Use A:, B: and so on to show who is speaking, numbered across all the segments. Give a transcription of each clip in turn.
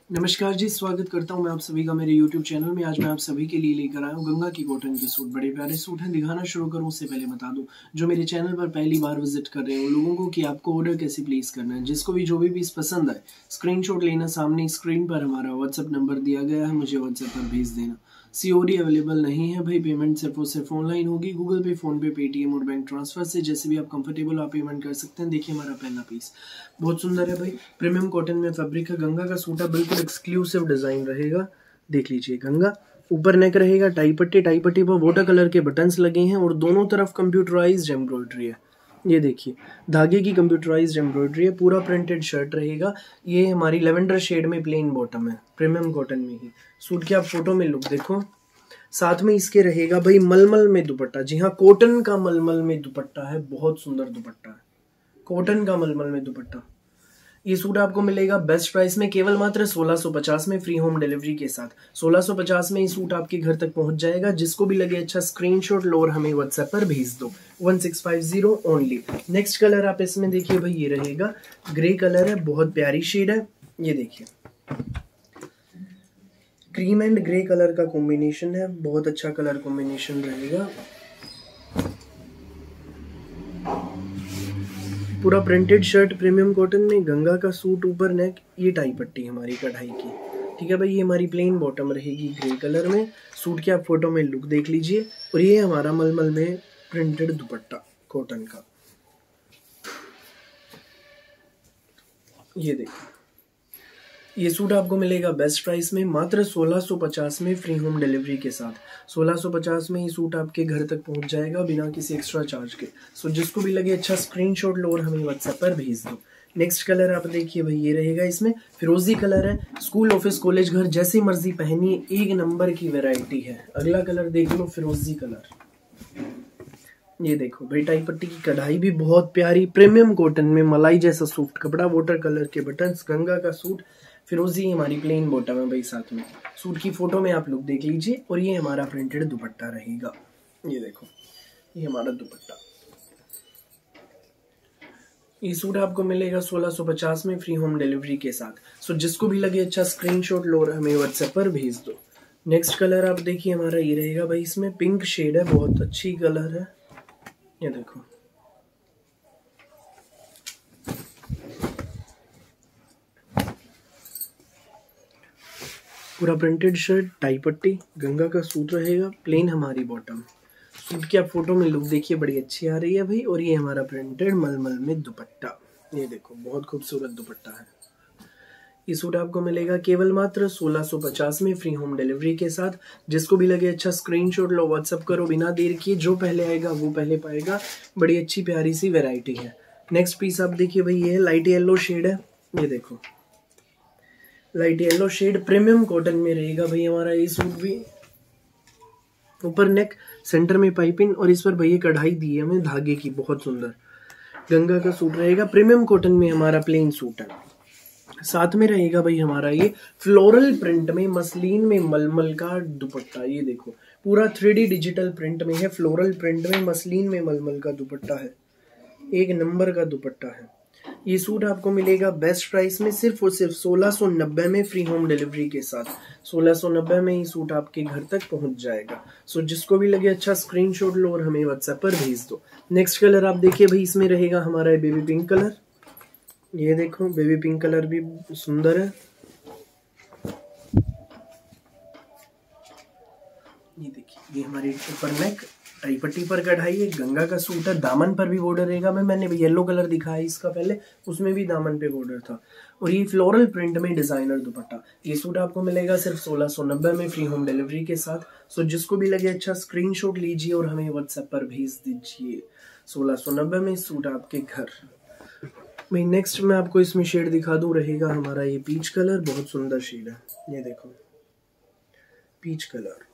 A: नमस्कार जी, स्वागत करता हूं मैं आप सभी का मेरे YouTube चैनल में। आज मैं आप सभी के लिए लेकर आया हूं गंगा की कॉटन के सूट। बड़े प्यारे सूट हैं। दिखाना शुरू करूं उससे पहले बता दूं, जो मेरे चैनल पर पहली बार विजिट कर रहे हैं उन लोगों को कि आपको ऑर्डर कैसे प्लेस करना है। जिसको भी जो भी पीस पसंद आए स्क्रीनशॉट लेना, सामने स्क्रीन पर हमारा व्हाट्सएप नंबर दिया गया है, मुझे व्हाट्सएप पर भेज देना। COD अवेलेबल नहीं है भाई, पेमेंट सिर्फ और सिर्फ ऑनलाइन होगी। गूगल पे, फोन पे, पेटीएम और बैंक ट्रांसफर से जैसे भी आप कंफर्टेबल आप पेमेंट कर सकते हैं। देखिए हमारा पहला पीस बहुत सुंदर है भाई, प्रीमियम कॉटन में फैब्रिक है, गंगा का सूट है, बिल्कुल एक्सक्लूसिव डिजाइन रहेगा। देख लीजिए, गंगा ऊपर नेक रहेगा, टाई पट्टी पर वाटर कलर के बटन्स लगे हैं और दोनों तरफ कंप्यूटराइज्ड एम्ब्रॉयडरी है। ये देखिए, धागे की कंप्यूटराइज्ड एम्ब्रॉयडरी है, पूरा प्रिंटेड शर्ट रहेगा। ये हमारी लेवेंडर शेड में प्लेन बॉटम है, प्रीमियम कॉटन में ही। सूट की आप फोटो में लुक देखो। साथ में इसके रहेगा भाई मलमल में दुपट्टा। जी हाँ, कॉटन का मलमल में दुपट्टा है, बहुत सुंदर दुपट्टा है, कॉटन का मलमल में दुपट्टा। ये सूट आपको मिलेगा बेस्ट प्राइस में, केवल मात्र 1650 में, फ्री होम डिलीवरी के साथ। 1650 में ये सूट आपके घर तक पहुंच जाएगा। जिसको भी लगे अच्छा स्क्रीनशॉट लो और हमें व्हाट्सएप पर भेज दो। 1650 ओनली। नेक्स्ट कलर आप इसमें देखिए भाई, ये रहेगा ग्रे कलर है, बहुत प्यारी शेड है। ये देखिए, क्रीम एंड ग्रे कलर का कॉम्बिनेशन है, बहुत अच्छा कलर कॉम्बिनेशन रहेगा। पूरा प्रिंटेड शर्ट प्रीमियम कॉटन में, गंगा का सूट, ऊपर नेक, ये टाई पट्टी हमारी कढ़ाई की। ठीक है भाई, ये हमारी प्लेन बॉटम रहेगी ग्रे कलर में। सूट की आप फोटो में लुक देख लीजिए। और ये हमारा मलमल में प्रिंटेड दुपट्टा कॉटन का। ये देखो, ये सूट आपको मिलेगा बेस्ट प्राइस में, मात्र 1650 में, फ्री होम डिलीवरी के साथ। 1650 में ये सूट आपके घर तक पहुंच जाएगा बिना किसी एक्स्ट्रा चार्ज के। सो जिसको भी लगे अच्छा स्क्रीनशॉट लो और हमें व्हाट्सएप पर भेज दो। नेक्स्ट कलर आप देखिए भाई, ये रहेगा, इसमें फिरोजी कलर है। स्कूल, ऑफिस, कॉलेज, घर जैसी मर्जी पहनिए, एक नंबर की वैरायटी है। अगला कलर देख लो, फिरोजी कलर। ये देखो भाई, टाई पट्टी की कढ़ाई भी बहुत प्यारी, प्रीमियम कॉटन में मलाई जैसा सूट कपड़ा, वाटर कलर के बटन्स, गंगा का सूट, फिरोजी हमारी प्लेन बॉटम है भाई। साथ में सूट की फोटो में आप लोग देख लीजिए। और ये हमारा प्रिंटेड दुपट्टा रहेगा। ये देखो, ये हमारा दुपट्टा। ये सूट आपको मिलेगा 1650 में, फ्री होम डिलीवरी के साथ। सो जिसको भी लगे अच्छा स्क्रीनशॉट लो और हमें व्हाट्सएप पर भेज दो। नेक्स्ट कलर आप देखिए हमारा, ये रहेगा भाई, इसमें पिंक शेड है, बहुत अच्छी कलर है। ये देखो, पूरा प्रिंटेड शर्ट, टाई पट्टी, गंगा का सूट रहेगा, प्लेन हमारी बॉटम। सूट की आप फोटो में लुक देखिए, बड़ी अच्छी आ रही है भाई। और ये हमारा प्रिंटेड मलमल में दुपट्टा। ये देखो, बहुत खूबसूरत दुपट्टा है। ये सूट आपको मिलेगा केवल मात्र 1650 में, फ्री होम डिलीवरी के साथ। जिसको भी लगे अच्छा स्क्रीनशॉट लो, व्हाट्सअप करो बिना देर किए। जो पहले आएगा वो पहले पाएगा। बड़ी अच्छी प्यारी सी वैरायटी है। नेक्स्ट पीस आप देखिए भाई, ये है लाइट येलो शेड है। ये देखो, light yellow shade premium cotton में रहेगा भाई हमारा ये सूट भी। ऊपर नेक, सेंटर में पाइपिंग, और इस पर भैया कढ़ाई दी है हमें धागे की, बहुत सुंदर। गंगा का सूट रहेगा, प्रीमियम कॉटन में हमारा प्लेन सूट है। साथ में रहेगा भाई हमारा ये फ्लोरल प्रिंट में, मसलिन में मलमल का दुपट्टा। ये देखो, पूरा 3D डिजिटल प्रिंट में है, फ्लोरल प्रिंट में, मसलिन में मलमल का दुपट्टा है। एक नंबर का दुपट्टा है। ये सूट आपको मिलेगा बेस्ट प्राइस में, सिर्फ और सिर्फ 1690 में, फ्री होम डिलीवरी के साथ। 1690 में ये सूट आपके घर तक पहुंच जाएगा। सो जिसको भी लगे अच्छा स्क्रीनशॉट लो और हमें व्हाट्सएप पर भेज दो। नेक्स्ट कलर आप देखिए भाई, इसमें रहेगा हमारा बेबी पिंक कलर। ये देखो, बेबी पिंक कलर भी सुंदर है। ये देखिए, ये हमारी ऊपर नेक, टाई पट्टी पर कढ़ाई है, गंगा का सूट है, दामन पर भी बॉर्डर रहेगा। मैंने येलो कलर दिखाया इसका पहले, उसमें भी दामन पे बॉर्डर था। और ये फ्लोरल प्रिंट में डिजाइनर दुपट्टा। ये सूट आपको मिलेगा सिर्फ 1690 में, फ्री होम डिलीवरी के साथ। सो जिसको भी लगे अच्छा स्क्रीनशॉट लीजिए और हमें व्हाट्सएप पर भेज दीजिए। 1690 में सूट आपके घर भाई। नेक्स्ट मैं आपको इसमें शेड दिखा दूं, रहेगा हमारा ये पीच कलर, बहुत सुंदर शेड है। ये देखो, पीच कलर।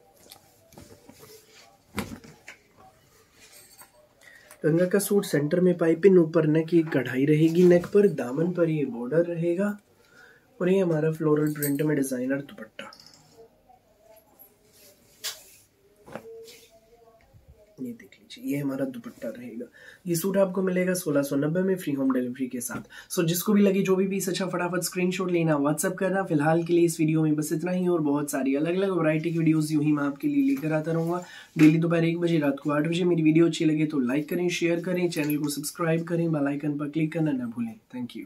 A: गंगा का सूट, सेंटर में पाइपिंग, ऊपर नेक की कढ़ाई रहेगी, नेक पर, दामन पर ये बॉर्डर रहेगा। और ये हमारा फ्लोरल प्रिंट में डिजाइनर दुपट्टा। ये देख लीजिए, ये हमारा दुपट्टा रहेगा। ये सूट आपको मिलेगा 1690 में फ्री होम डिलीवरी के साथ। सो जिसको भी लगे जो भी पीस अच्छा फटाफट स्क्रीनशॉट लेना, व्हाट्सअप करना। फिलहाल के लिए इस वीडियो में बस इतना ही, और बहुत सारी अलग अलग वैरायटी की वीडियोस यूं ही मैं आपके लिए लेकर आता रहूँगा। डेली दोपहर 1 बजे, रात को 8 बजे। मेरी वीडियो अच्छी लगे तो लाइक करें, शेयर करें, चैनल को सब्सक्राइब करें, बेल आइकन पर क्लिक करना ना भूलें। Thank you.